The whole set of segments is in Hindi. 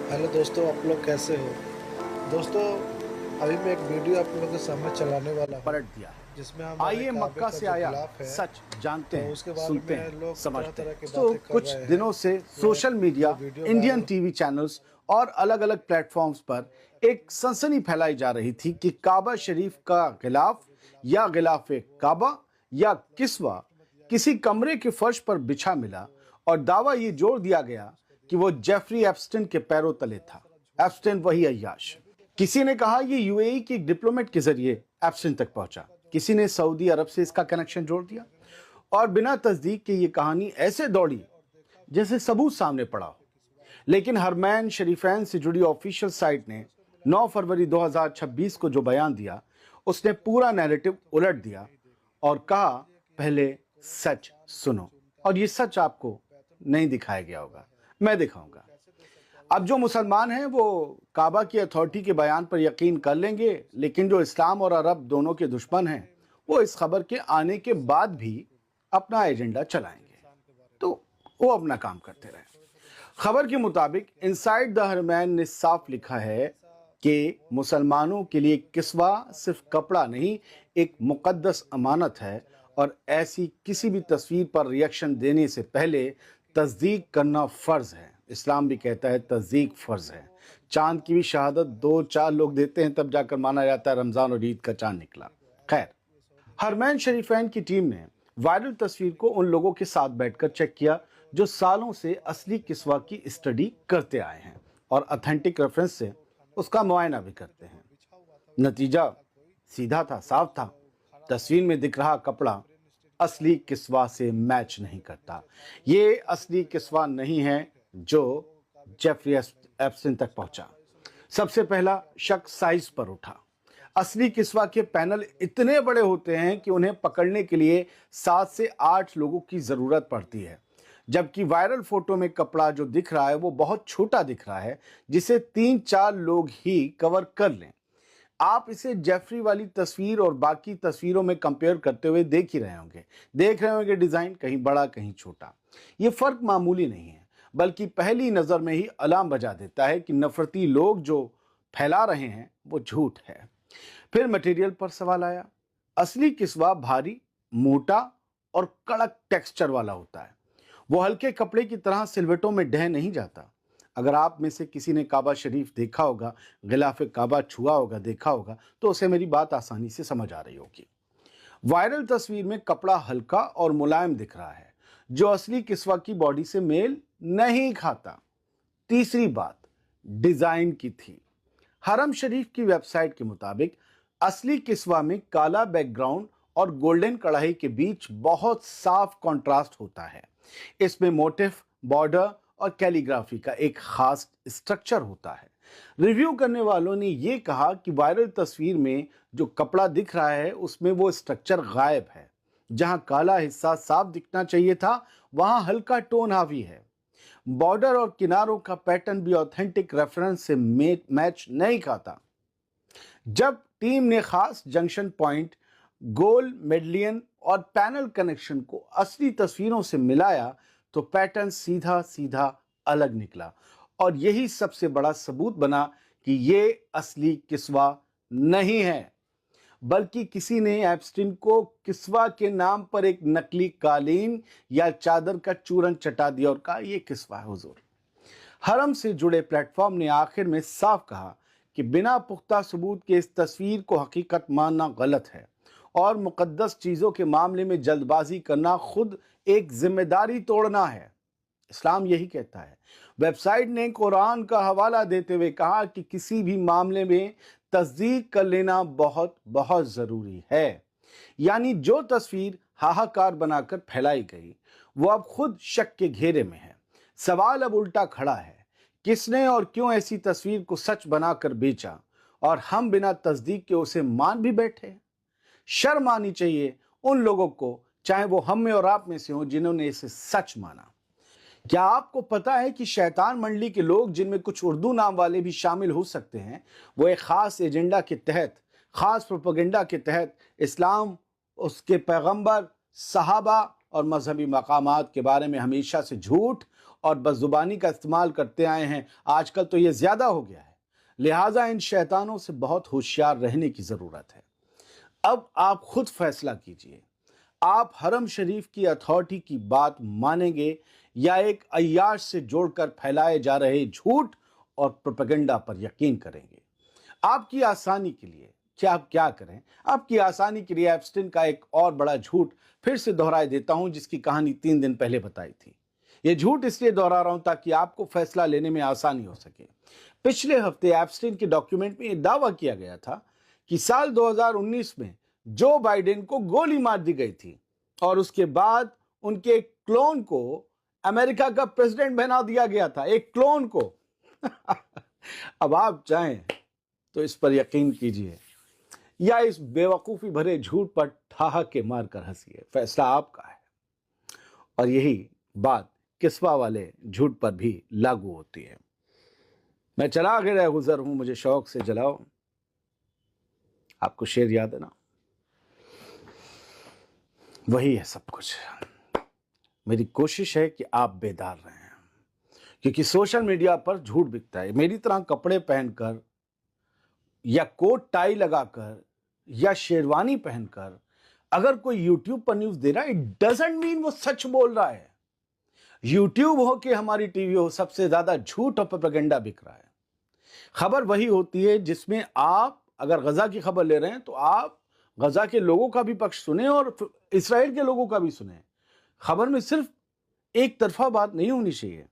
हेलो दोस्तों, आप लोग कैसे हो? दोस्तों, अभी मैं एक वीडियो आप लोगों के सामने चलाने वाला हूँ, पलट दिया है। जिसमें हमारे आइए काबे मक्का का से जो आया गिलाफ है, सच जानते तो हैं, उसके बारे सुनते हैं, में लोग समझते तरह-तरह हैं। की तो बातें कर कुछ रहे हैं। दिनों से वो सोशल वो media, video Indian viral. TV channels और अलग-अलग प्लेटफॉर्म्स पर एक सनसनी फैलाई जा रही थी कि काबा शरीफ का गिलाफ या गिलाफ काबा या किस्वा किसी कमरे के फर्श पर बिछा मिला और दावा ये जोड़ दिया गया कि वो जेफरी एप्स्टेन के पैरों तले था। एप्स्टेन वही अय्याश। किसी ने कहा ये यूएई की डिप्लोमेट के जरिए एप्स्टेन तक पहुंचा, किसी ने सऊदी अरब से इसका कनेक्शन जोड़ दिया और बिना तस्दीक के ये कहानी ऐसे दौड़ी जैसे सबूत सामने पड़ा हो। लेकिन हरमैन शरीफैन से जुड़ी ऑफिशियल साइट ने 9 फरवरी 2026 को जो बयान दिया, उसने पूरा नैरेटिव उलट दिया और कहा पहले सच सुनो। और ये सच आपको नहीं दिखाया गया होगा, मैं दिखाऊंगा। अब जो मुसलमान हैं वो काबा की अथॉरिटी के बयान पर यकीन कर लेंगे, लेकिन जो इस्लाम और अरब दोनों के दुश्मन हैं वो इस खबर के आने के बाद भी अपना एजेंडा चलाएंगे। तो वो अपना काम करते रहे। खबर के मुताबिक इनसाइड द हरमैन ने साफ लिखा है कि मुसलमानों के लिए किस्वा सिर्फ कपड़ा नहीं, एक मुकद्दस अमानत है और ऐसी किसी भी तस्वीर पर रिएक्शन देने से पहले तस्दीक करना फर्ज है। इस्लाम भी कहता है तस्दीक फर्ज है। चांद की भी शहादत दो चार लोग देते हैं तब जाकर माना जाता है रमजान और ईद का चांद निकला। खैर, हरमैन शरीफैन की टीम ने वायरल तस्वीर को उन लोगों के साथ बैठकर चेक किया जो सालों से असली किस्वा की स्टडी करते आए हैं और ऑथेंटिक रेफरेंस से उसका मुआयना भी करते हैं। नतीजा सीधा था, साफ था। तस्वीर में दिख रहा कपड़ा असली किस्वा से मैच नहीं करता। ये असली किस्वा नहीं है जो जेफरी एप्स्टेन तक पहुंचा। सबसे पहला शक साइज पर उठा। असली किस्वा के पैनल इतने बड़े होते हैं कि उन्हें पकड़ने के लिए 7 से 8 लोगों की जरूरत पड़ती है, जबकि वायरल फोटो में कपड़ा जो दिख रहा है वो बहुत छोटा दिख रहा है, जिसे 3-4 लोग ही कवर कर लें। आप इसे जेफरी वाली तस्वीर और बाकी तस्वीरों में कंपेयर करते हुए देख रहे होंगे डिजाइन कहीं बड़ा कहीं छोटा। ये फर्क मामूली नहीं है, बल्कि पहली नजर में ही अलार्म बजा देता है कि नफरती लोग जो फैला रहे हैं वो झूठ है। फिर मटेरियल पर सवाल आया। असली किस्वा भारी, मोटा और कड़क टेक्सचर वाला होता है। वो हल्के कपड़े की तरह सिलवटों में ढह नहीं जाता। अगर आप में से किसी ने काबा शरीफ देखा होगा, गिलाफ काबा छुआ होगा, देखा होगा, तो उसे मेरी बात आसानी से समझ आ रही होगी। वायरल तस्वीर में कपड़ा हल्का और मुलायम दिख रहा है, जो असली किस्वा की बॉडी से मेल नहीं खाता। तीसरी बात डिजाइन की थी। हरम शरीफ की वेबसाइट के मुताबिक असली किस्वा में काला बैकग्राउंड और गोल्डन कढ़ाई के बीच बहुत साफ कंट्रास्ट होता है। इसमें मोटिफ, बॉर्डर और कैलीग्राफी का एक खास स्ट्रक्चर होता है। रिव्यू करने वालों ने यह कहा कि वायरल तस्वीर में जो कपड़ा दिख रहा है उसमें वो स्ट्रक्चर गायब है। जहां काला हिस्सा साफ दिखना चाहिए था, वहां हल्का टोन हावी है। बॉर्डर और किनारों का पैटर्न भी ऑथेंटिक रेफरेंस से मैच नहीं खाता। जब टीम ने खास जंक्शन पॉइंट, गोल मेडलियन और पैनल कनेक्शन को असली तस्वीरों से मिलाया तो पैटर्न सीधा सीधा अलग निकला और यही सबसे बड़ा सबूत बना कि ये असली किस्वा नहीं है, बल्कि किसी ने एप्स्टीन को किस्वा के नाम पर एक नकली कालीन या चादर का चूरन चटा दिया और कहा यह किस्वा है हुजूर। हरम से जुड़े प्लेटफॉर्म ने आखिर में साफ कहा कि बिना पुख्ता सबूत के इस तस्वीर को हकीकत मानना गलत है और मुकद्दस चीजों के मामले में जल्दबाजी करना खुद एक जिम्मेदारी तोड़ना है। इस्लाम यही कहता है। वेबसाइट ने कुरान का हवाला देते हुए कहा कि किसी भी मामले में तस्दीक कर लेना बहुत बहुत जरूरी है। यानी जो तस्वीर हाहाकार बनाकर फैलाई गई वो अब खुद शक के घेरे में है। सवाल अब उल्टा खड़ा है, किसने और क्यों ऐसी तस्वीर को सच बनाकर बेचा और हम बिना तस्दीक के उसे मान भी बैठे। शर्म आनी चाहिए उन लोगों को, चाहे वो हम में और आप में से हो, जिन्होंने इसे सच माना। क्या आपको पता है कि शैतान मंडली के लोग, जिनमें कुछ उर्दू नाम वाले भी शामिल हो सकते हैं, वो एक खास एजेंडा के तहत, खास प्रोपेगेंडा के तहत इस्लाम, उसके पैगंबर, सहाबा और मजहबी मकामात के बारे में हमेशा से झूठ और बज़ुबानी का इस्तेमाल करते आए हैं। आजकल तो ये ज़्यादा हो गया है, लिहाजा इन शैतानों से बहुत होशियार रहने की ज़रूरत है। अब आप खुद फैसला कीजिए, आप हरम शरीफ की अथॉरिटी की बात मानेंगे या एक अय्याश से जोड़कर फैलाए जा रहे झूठ और प्रोपेगेंडा पर यकीन करेंगे। आपकी आसानी के लिए आप क्या करें, आपकी आसानी के लिए एप्स्टीन का एक और बड़ा झूठ फिर से दोहराए देता हूं, जिसकी कहानी 3 दिन पहले बताई थी। यह झूठ इसलिए दोहरा रहा हूं ताकि आपको फैसला लेने में आसानी हो सके। पिछले हफ्ते एप्स्टीन के डॉक्यूमेंट में यह दावा किया गया था कि साल 2019 में जो बाइडेन को गोली मार दी गई थी और उसके बाद उनके एक क्लोन को अमेरिका का प्रेसिडेंट बना दिया गया था, एक क्लोन को। अब आप चाहें तो इस पर यकीन कीजिए या इस बेवकूफी भरे झूठ पर ठहाके मारकर हंसिए, फैसला आपका है। और यही बात किस्वा वाले झूठ पर भी लागू होती है। मैं चला गया गुजर हूं, मुझे शौक से जलाओ। आपको शेर याद है ना? वही है सब कुछ। मेरी कोशिश है कि आप बेदार रहें, क्योंकि सोशल मीडिया पर झूठ बिकता है। मेरी तरह कपड़े पहनकर या कोट टाई लगाकर या शेरवानी पहनकर अगर कोई यूट्यूब पर न्यूज दे रहा है, इट डजंट मीन वो सच बोल रहा है। यूट्यूब हो कि हमारी टीवी हो, सबसे ज्यादा झूठ और प्रोपेगेंडा बिक रहा है। खबर वही होती है जिसमें आप अगर गजा की खबर ले रहे हैं तो आप गजा के लोगों का भी पक्ष सुने और इसराइल के लोगों का भी सुने। खबर में सिर्फ एक तरफा बात नहीं होनी चाहिए।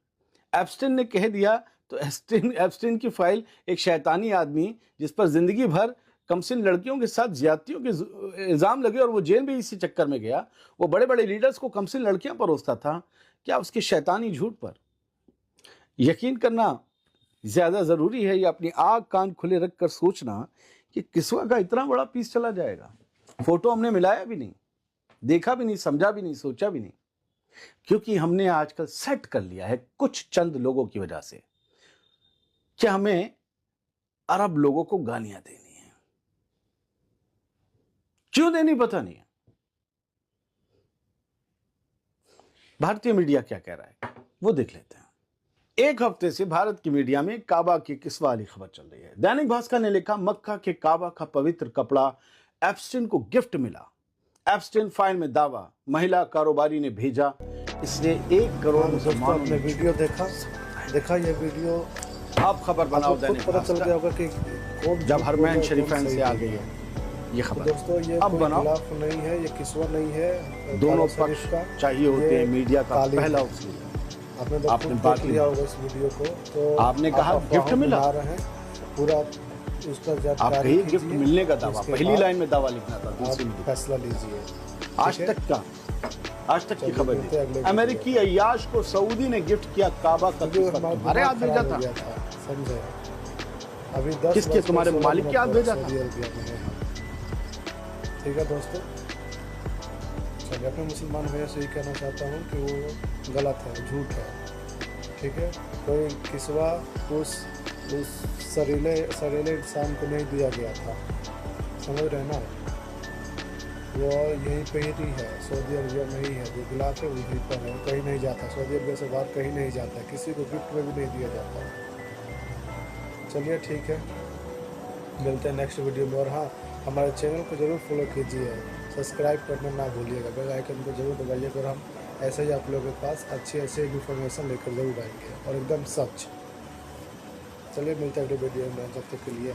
एप्स्टीन ने कह दिया तो एप्स्टीन की फाइल एक शैतानी आदमी जिस पर जिंदगी भर कमसिन लड़कियों के साथ ज्यादतियों के इल्जाम लगे और वो जेल भी इसी चक्कर में गया। वो बड़े बड़े लीडर्स को कमसिन लड़कियां परोसता था। क्या उसके शैतानी झूठ पर यकीन करना ज्यादा जरूरी है या अपनी आंख कान खुले रखकर सोचना कि किस्वा का इतना बड़ा पीस चला जाएगा? फोटो हमने मिलाया भी नहीं, देखा भी नहीं, समझा भी नहीं, सोचा भी नहीं, क्योंकि हमने आजकल सेट कर लिया है कुछ चंद लोगों की वजह से कि हमें अरब लोगों को गालियां देनी है। क्यों देनी पता नहीं है। भारतीय मीडिया क्या कह रहा है वो देख लेते हैं। एक हफ्ते से भारत की मीडिया में काबा की किस्वा वाली खबर चल रही है। दैनिक भास्कर ने लिखा, मक्का के काबा का पवित्र कपड़ा एप्स्टीन को गिफ्ट मिला। एप्स्टीन फाइल में दावा, महिला कारोबारी ने भेजा। इसने 1 करोड़ मुसलमानों ने वीडियो देखा ये वीडियो आप खबर बनाओ दैनिक पता चल गया होगा कि जब हरमैन शरीफैन से आ गई है ये खबर। दोस्तों ये अब बनाओ, खिलाफ नहीं है, ये किस्वा नहीं है, दोनों पक्ष का चाहिए होते हैं। मीडिया का पहला उसूल आपने बात लिया होगा इस वीडियो को, तो आपने कहा गिफ्ट मिला, पूरा उसका आप कहीं गिफ्ट मिलने का दावा, पहली लाइन में दावा लिखना था, दूसरी में फैसला लीजिए। आज तक की खबर है, अमेरिकी अय्याश को सऊदी ने गिफ्ट किया काबा का किस्वा। तुम्हारे हाथ भेजा था, समझे? अभी 10 किसके? तुम्हारे मालिक के हाथ भेजा था। ठीक है दोस्तों, चलिए अपने मुसलमान भैया से ये कहना चाहता हूँ कि वो गलत है, झूठ है। ठीक है, कोई किस्वा उस सरीले इंसान को नहीं दिया गया था, समझ रहे ना? वो यहीं पे ही है, सऊदी अरबिया में ही है, जो गिलाफ है वहीं पर है, कहीं नहीं जाता। सऊदी अरबिया से बाहर कहीं नहीं जाता, किसी को गिफ्ट में भी नहीं दिया जाता। चलिए ठीक है, मिलते हैं नेक्स्ट वीडियो में। और हाँ, हमारे चैनल को जरूर फॉलो कीजिए, सब्सक्राइब करना ना भूलिएगा, बेल आइकन को जरूर दबाइएगा। और हम ऐसे ही आप लोगों के पास अच्छी इन्फॉर्मेशन लेकर जरूर आएंगे और एकदम सच। चलिए मिलते हैं अगले वीडियो में, जब तक के लिए